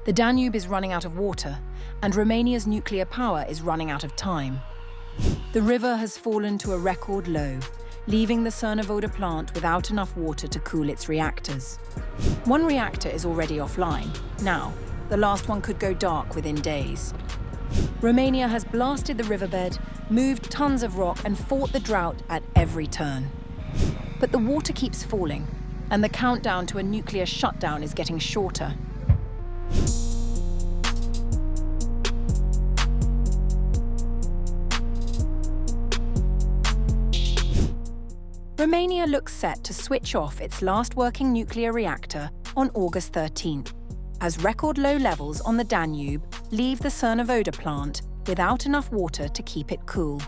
The Danube is running out of water, and Romania's nuclear power is running out of time. The river has fallen to a record low, leaving the Cernavoda plant without enough water to cool its reactors. One reactor is already offline. Now, the last one could go dark within days. Romania has blasted the riverbed, moved tons of rock, and fought the drought at every turn. But the water keeps falling, and the countdown to a nuclear shutdown is getting shorter. Romania looks set to switch off its last working nuclear reactor on August 13th, as record low levels on the Danube leave the Cernavoda plant without enough water to keep it cool.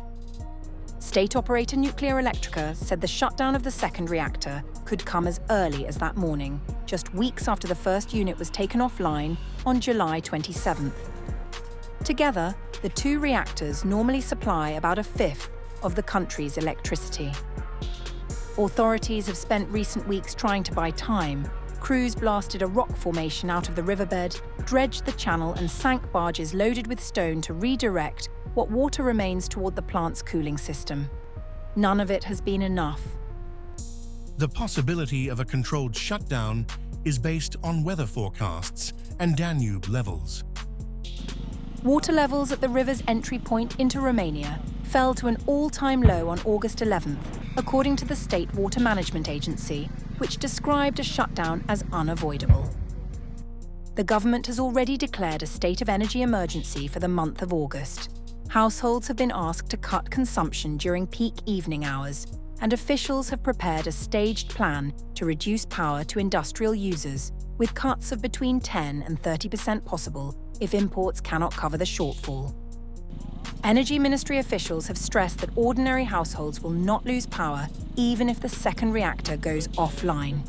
State operator Nuclearelectrica said the shutdown of the second reactor could come as early as that morning, just weeks after the first unit was taken offline on July 27th. Together, the two reactors normally supply about a fifth of the country's electricity. Authorities have spent recent weeks trying to buy time. Crews blasted a rock formation out of the riverbed, dredged the channel, and sank barges loaded with stone to redirect what water remains toward the plant's cooling system. None of it has been enough. The possibility of a controlled shutdown is based on weather forecasts and Danube levels. Water levels at the river's entry point into Romania fell to an all-time low on August 11th, according to the State Water Management Agency, which described a shutdown as unavoidable. The government has already declared a state of energy emergency for the month of August. Households have been asked to cut consumption during peak evening hours, and officials have prepared a staged plan to reduce power to industrial users, with cuts of between 10% and 30% possible if imports cannot cover the shortfall. Energy Ministry officials have stressed that ordinary households will not lose power even if the second reactor goes offline.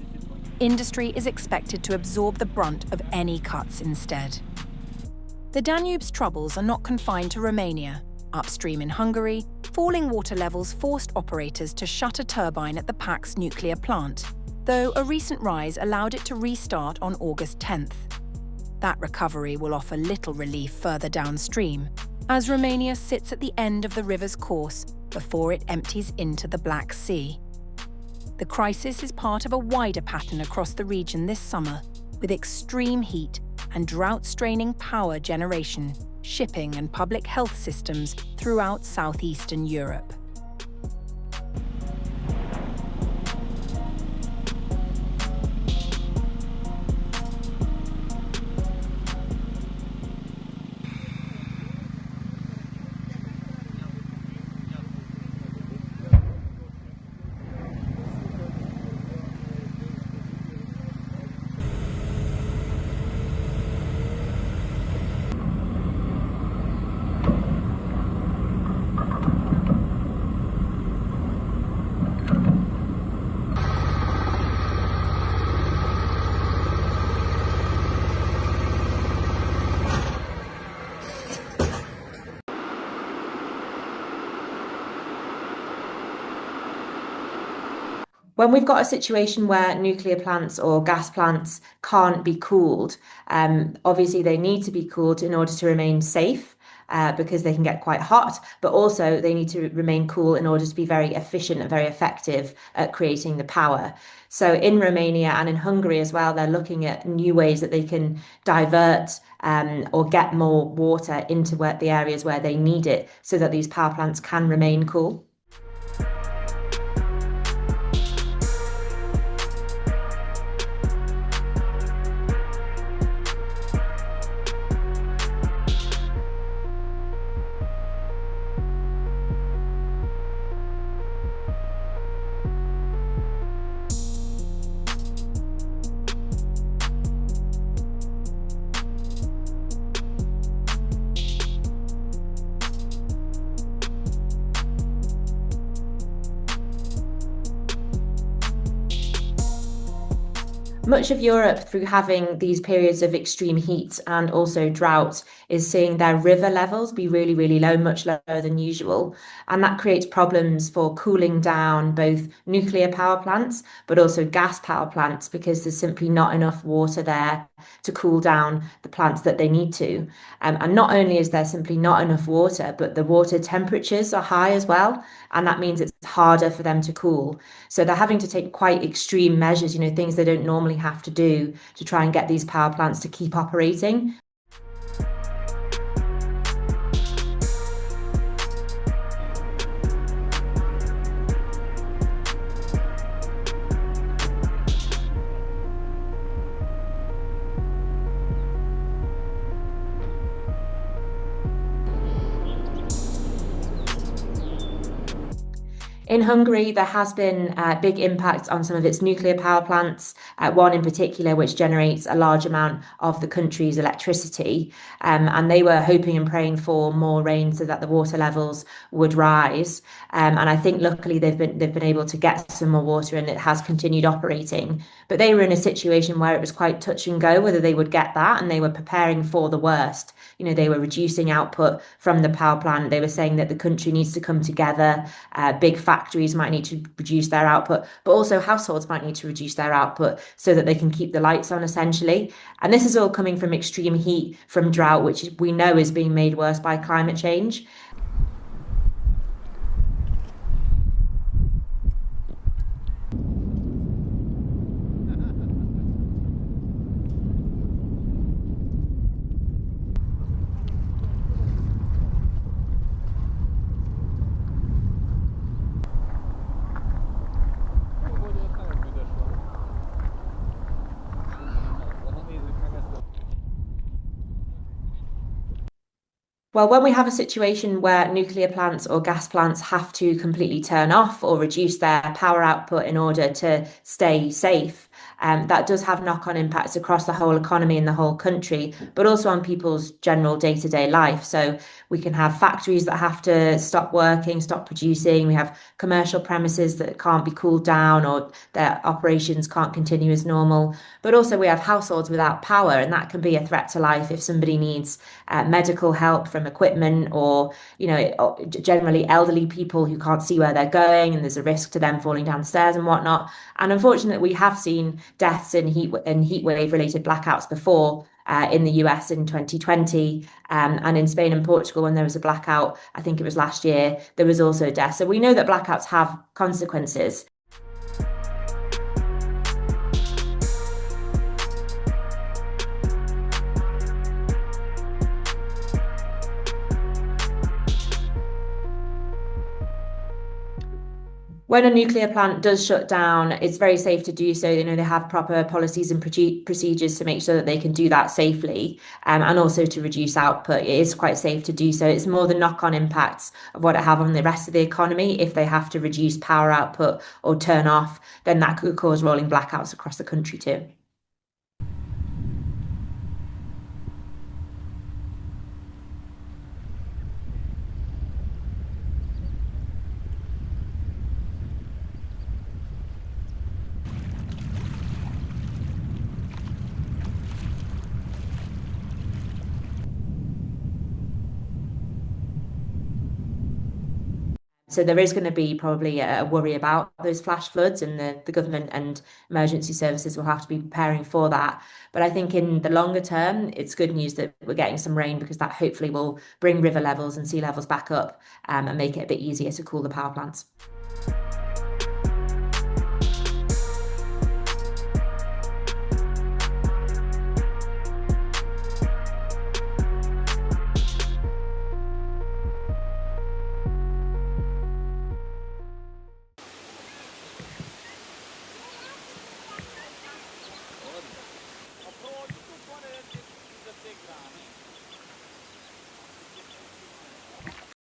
Industry is expected to absorb the brunt of any cuts instead. The Danube's troubles are not confined to Romania. Upstream in Hungary, falling water levels forced operators to shut a turbine at the Pax nuclear plant, though a recent rise allowed it to restart on August 10th. That recovery will offer little relief further downstream, as Romania sits at the end of the river's course before it empties into the Black Sea. The crisis is part of a wider pattern across the region this summer, with extreme heat and drought-straining power generation, shipping and public health systems throughout southeastern Europe. When we've got a situation where nuclear plants or gas plants can't be cooled, obviously they need to be cooled in order to remain safe, because they can get quite hot, but also they need to remain cool in order to be very efficient and very effective at creating the power. So in Romania and in Hungary as well, they're looking at new ways that they can divert or get more water into the areas where they need it so that these power plants can remain cool. Much of Europe, through having these periods of extreme heat and also drought, is seeing their river levels be really, really low, much lower than usual. And that creates problems for cooling down both nuclear power plants, but also gas power plants, because there's simply not enough water there to cool down the plants that they need to. And not only is there simply not enough water, but the water temperatures are high as well. And that means it's harder for them to cool. So they're having to take quite extreme measures, things they don't normally have to do to try and get these power plants to keep operating. In Hungary, there has been big impacts on some of its nuclear power plants, one in particular, which generates a large amount of the country's electricity. And they were hoping and praying for more rain so that the water levels would rise. And I think luckily they've been able to get some more water and it has continued operating. But they were in a situation where it was quite touch and go whether they would get that, and they were preparing for the worst. They were reducing output from the power plant. They were saying that the country needs to come together. Big factories might need to reduce their output, but also households might need to reduce their output so that they can keep the lights on, essentially. And this is all coming from extreme heat, from drought, which we know is being made worse by climate change. Well, when we have a situation where nuclear plants or gas plants have to completely turn off or reduce their power output in order to stay safe, that does have knock-on impacts across the whole economy in the whole country, but also on people's general day-to-day life. So we can have factories that have to stop working, stop producing. We have commercial premises that can't be cooled down or their operations can't continue as normal. But also we have households without power, and that can be a threat to life if somebody needs medical help from equipment, or generally elderly people who can't see where they're going and there's a risk to them falling down the stairs and whatnot. And unfortunately, we have seen deaths in heat wave related blackouts before. In the US in 2020, and in Spain and Portugal, when there was a blackout, I think it was last year, there was also a death. So we know that blackouts have consequences. When a nuclear plant does shut down, it's very safe to do so. They have proper policies and procedures to make sure that they can do that safely, and also to reduce output. It is quite safe to do so. It's more the knock-on impacts of what it have on the rest of the economy. If they have to reduce power output or turn off, then that could cause rolling blackouts across the country too. So there is going to be probably a worry about those flash floods, and the government and emergency services will have to be preparing for that. But I think in the longer term, it's good news that we're getting some rain, because that hopefully will bring river levels and sea levels back up, and make it a bit easier to cool the power plants.